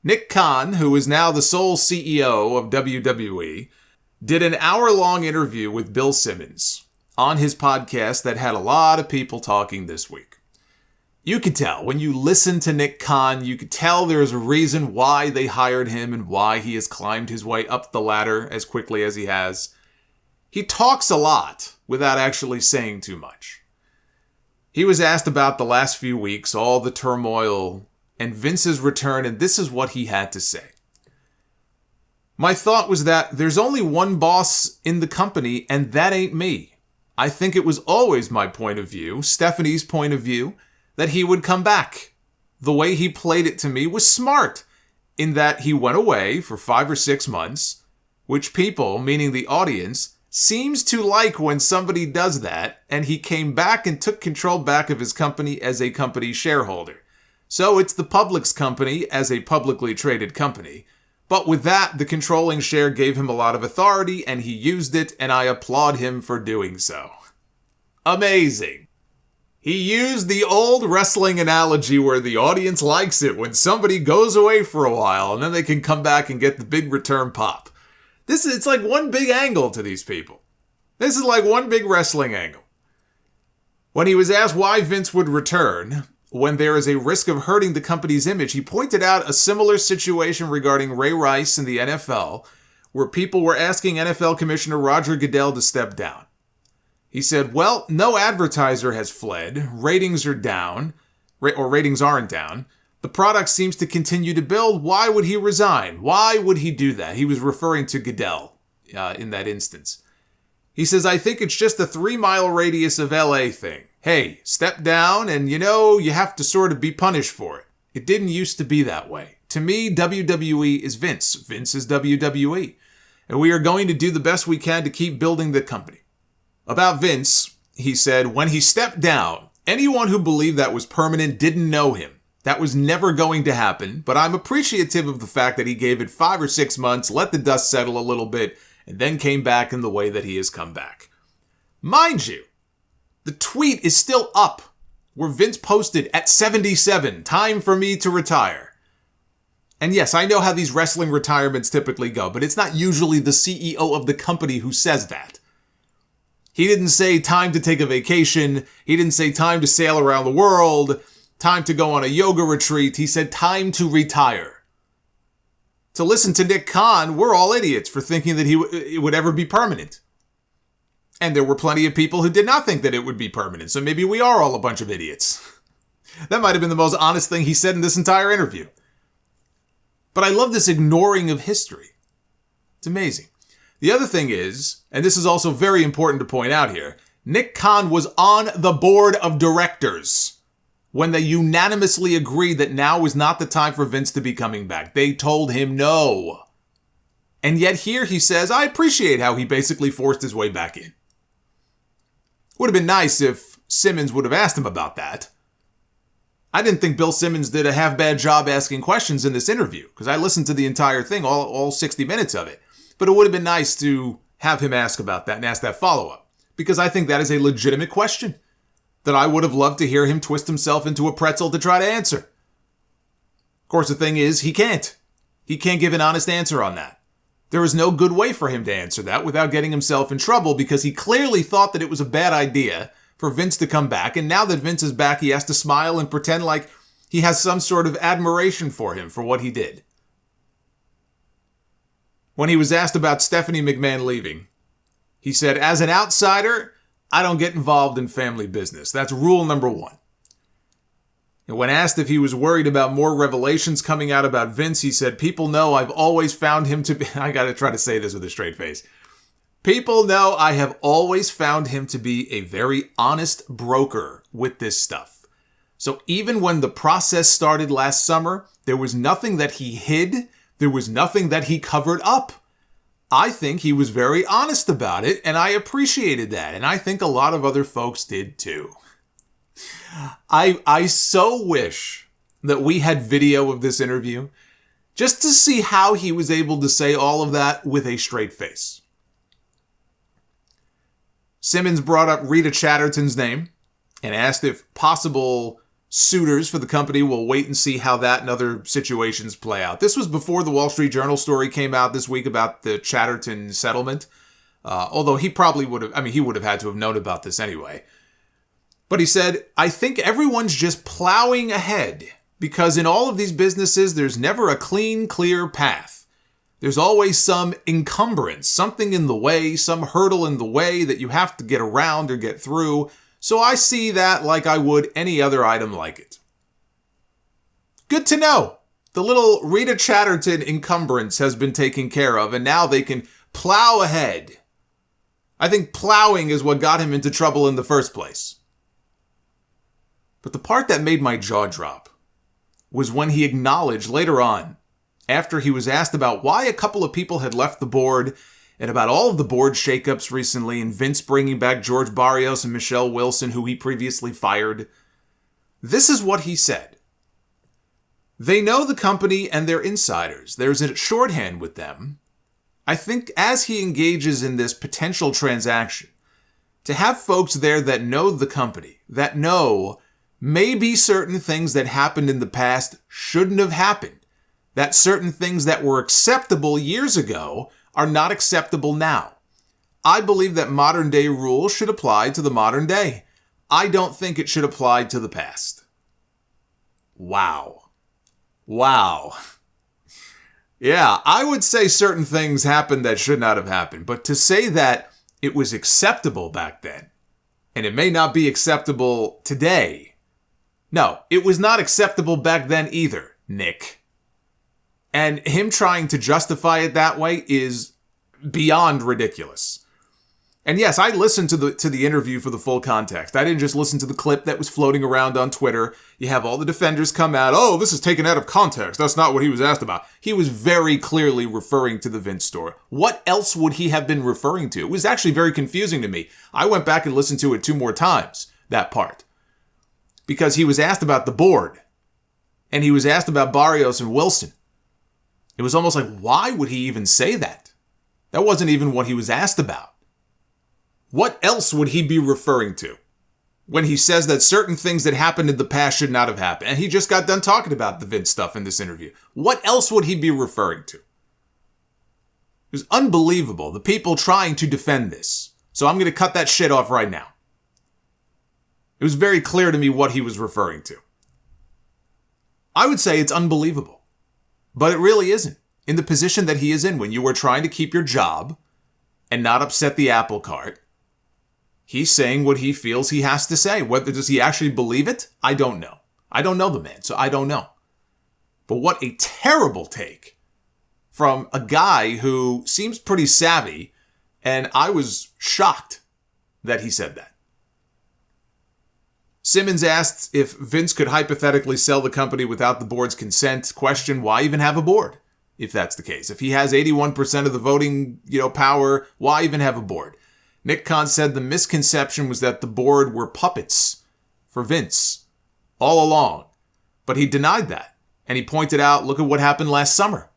Nick Khan, who is now the sole CEO of WWE, did an hour-long interview with Bill Simmons on his podcast that had a lot of people talking this week. You could tell, when you listen to Nick Khan, you could tell there's a reason why they hired him and why he has climbed his way up the ladder as quickly as he has. He talks a lot without actually saying too much. He was asked about the last few weeks, all the turmoil, and Vince's return, and this is what he had to say. My thought was that there's only one boss in the company, and that ain't me. I think it was always my point of view, Stephanie's point of view, that he would come back. The way he played it to me was smart, in that he went away for 5 or 6 months, which people, meaning the audience, seems to like when somebody does that, and he came back and took control back of his company as a company shareholder. So it's the public's company as a publicly traded company. But with that, the controlling share gave him a lot of authority, and he used it, and I applaud him for doing so. Amazing. He used the old wrestling analogy where the audience likes it when somebody goes away for a while, and then they can come back and get the big return pop. It's like one big angle to these people. This is like one big wrestling angle. When he was asked why Vince would return when there is a risk of hurting the company's image, he pointed out a similar situation regarding Ray Rice and the NFL, where people were asking NFL Commissioner Roger Goodell to step down. He said, well, no advertiser has fled, ratings are down, or ratings aren't down. The product seems to continue to build. Why would he resign? Why would he do that? He was referring to Goodell in that instance. He says, I think it's just a 3-mile radius of LA thing. Hey, step down and you have to sort of be punished for it. It didn't used to be that way. To me, WWE is Vince. Vince is WWE. And we are going to do the best we can to keep building the company. About Vince, he said, when he stepped down, anyone who believed that was permanent didn't know him. That was never going to happen, but I'm appreciative of the fact that he gave it 5 or 6 months, let the dust settle a little bit, and then came back in the way that he has come back. Mind you, the tweet is still up, where Vince posted at 77, time for me to retire. And yes, I know how these wrestling retirements typically go, but it's not usually the CEO of the company who says that. He didn't say time to take a vacation. He didn't say time to sail around the world, time to go on a yoga retreat. He said time to retire. To listen to Nick Khan, we're all idiots for thinking that it would ever be permanent. And there were plenty of people who did not think that it would be permanent, so maybe we are all a bunch of idiots. That might have been the most honest thing he said in this entire interview. But I love this ignoring of history. It's amazing. The other thing is, and this is also very important to point out here, Nick Khan was on the board of directors when they unanimously agreed that now was not the time for Vince to be coming back. They told him no. And yet here he says, I appreciate how he basically forced his way back in. Would have been nice if Simmons would have asked him about that. I didn't think Bill Simmons did a half-bad job asking questions in this interview, because I listened to the entire thing, all 60 minutes of it. But it would have been nice to have him ask about that and ask that follow-up, because I think that is a legitimate question that I would have loved to hear him twist himself into a pretzel to try to answer. Of course, the thing is, he can't. He can't give an honest answer on that. There is no good way for him to answer that without getting himself in trouble, because he clearly thought that it was a bad idea for Vince to come back, and now that Vince is back, he has to smile and pretend like he has some sort of admiration for him for what he did. When he was asked about Stephanie McMahon leaving, he said, as an outsider, I don't get involved in family business. That's rule number 1. And when asked if he was worried about more revelations coming out about Vince, he said, people know I've always found him to be, I gotta try to say this with a straight face. People know I have always found him to be a very honest broker with this stuff. So even when the process started last summer, there was nothing that he hid. There was nothing that he covered up. I think he was very honest about it, and I appreciated that. And I think a lot of other folks did too. I so wish that we had video of this interview just to see how he was able to say all of that with a straight face. Simmons brought up Rita Chatterton's name and asked if possible suitors for the company. We'll wait and see how that and other situations play out. This was before the Wall Street Journal story came out this week about the Chatterton settlement. Although he probably would have, he would have had to have known about this anyway. But he said, I think everyone's just plowing ahead because in all of these businesses, there's never a clean, clear path. There's always some encumbrance, something in the way, some hurdle in the way that you have to get around or get through. So I see that like I would any other item like it. Good to know. The little Rita Chatterton encumbrance has been taken care of, and now they can plow ahead. I think plowing is what got him into trouble in the first place. But the part that made my jaw drop was when he acknowledged later on, after he was asked about why a couple of people had left the board and about all of the board shakeups recently and Vince bringing back George Barrios and Michelle Wilson, who he previously fired. This is what he said. They know the company and their insiders. There's a shorthand with them. I think as he engages in this potential transaction, to have folks there that know the company, that know maybe certain things that happened in the past shouldn't have happened, that certain things that were acceptable years ago are not acceptable now. I believe that modern day rules should apply to the modern day. I don't think it should apply to the past. Wow. Yeah, I would say certain things happened that should not have happened, but to say that it was acceptable back then, and it may not be acceptable today, no, it was not acceptable back then either, Nick. And him trying to justify it that way is beyond ridiculous. And yes, I listened to the interview for the full context. I didn't just listen to the clip that was floating around on Twitter. You have all the defenders come out, oh, this is taken out of context. That's not what he was asked about. He was very clearly referring to the Vince story. What else would he have been referring to? It was actually very confusing to me. I went back and listened to it 2 more times, that part. Because he was asked about the board. And he was asked about Barrios and Wilson. It was almost like, why would he even say that? That wasn't even what he was asked about. What else would he be referring to when he says that certain things that happened in the past should not have happened? And he just got done talking about the Vince stuff in this interview. What else would he be referring to? It was unbelievable, the people trying to defend this. So I'm going to cut that shit off right now. It was very clear to me what he was referring to. I would say it's unbelievable. But it really isn't. In the position that he is in, when you are trying to keep your job and not upset the apple cart, he's saying what he feels he has to say. Whether does he actually believe it? I don't know. I don't know the man, so I don't know. But what a terrible take from a guy who seems pretty savvy, and I was shocked that he said that. Simmons asked if Vince could hypothetically sell the company without the board's consent. Question, why even have a board if that's the case? If he has 81% of the voting, power, why even have a board? Nick Khan said the misconception was that the board were puppets for Vince all along. But he denied that. And he pointed out, look at what happened last summer.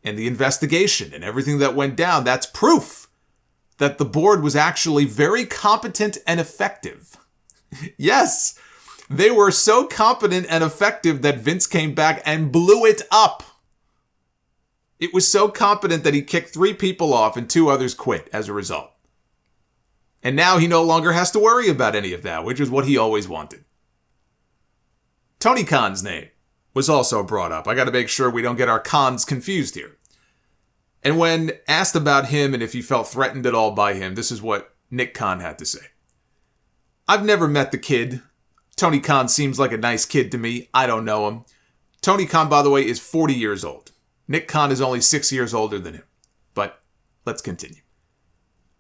And the investigation and everything that went down. That's proof that the board was actually very competent and effective. Yes, they were so competent and effective that Vince came back and blew it up. It was so competent that he kicked 3 people off and 2 others quit as a result. And now he no longer has to worry about any of that, which is what he always wanted. Tony Khan's name was also brought up. I got to make sure we don't get our Khans confused here. And when asked about him and if he felt threatened at all by him, this is what Nick Khan had to say. I've never met the kid. Tony Khan seems like a nice kid to me. I don't know him. Tony Khan, by the way, is 40 years old. Nick Khan is only 6 years older than him. But let's continue.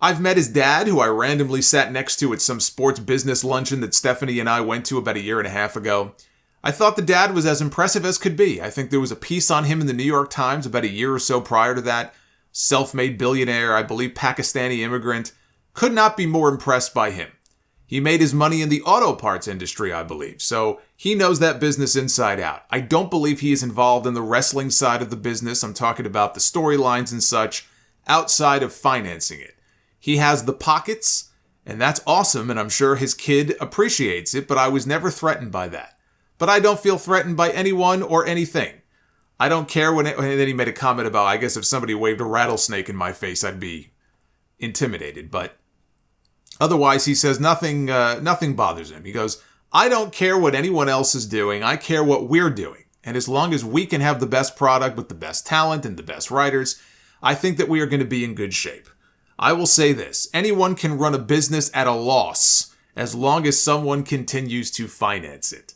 I've met his dad, who I randomly sat next to at some sports business luncheon that Stephanie and I went to about 1.5 years ago. I thought the dad was as impressive as could be. I think there was a piece on him in the New York Times about 1 year or so prior to that. Self-made billionaire, I believe Pakistani immigrant. Could not be more impressed by him. He made his money in the auto parts industry, I believe, so he knows that business inside out. I don't believe he is involved in the wrestling side of the business. I'm talking about the storylines and such, outside of financing it. He has the pockets, and that's awesome, and I'm sure his kid appreciates it, but I was never threatened by that. but I don't feel threatened by anyone or anything. I don't care and then he made a comment about, I guess if somebody waved a rattlesnake in my face, I'd be intimidated. But otherwise, he says nothing bothers him. He goes, I don't care what anyone else is doing. I care what we're doing. And as long as we can have the best product with the best talent and the best writers, I think that we are going to be in good shape. I will say this, anyone can run a business at a loss as long as someone continues to finance it.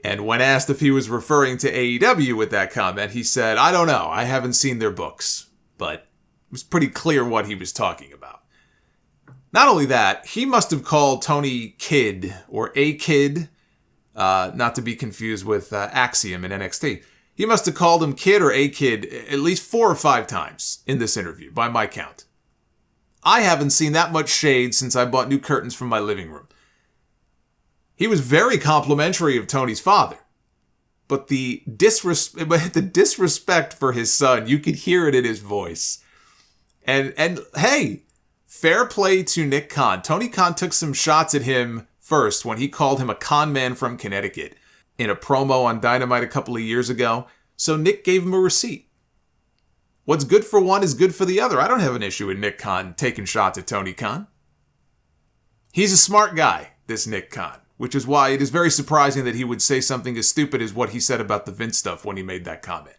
And when asked if he was referring to AEW with that comment, he said, I don't know, I haven't seen their books. But it was pretty clear what he was talking about. Not only that, he must have called Tony Kid, or A Kid, not to be confused with Axiom in NXT. He must have called him Kid or A Kid at least 4 or 5 times in this interview, by my count. I haven't seen that much shade since I bought new curtains from my living room. He was very complimentary of Tony's father, but the disrespect for his son, you could hear it in his voice. And hey, fair play to Nick Khan. Tony Khan took some shots at him first when he called him a con man from Connecticut in a promo on Dynamite a couple of years ago. So Nick gave him a receipt. What's good for one is good for the other. I don't have an issue with Nick Khan taking shots at Tony Khan. He's a smart guy, this Nick Khan, which is why it is very surprising that he would say something as stupid as what he said about the Vince stuff when he made that comment.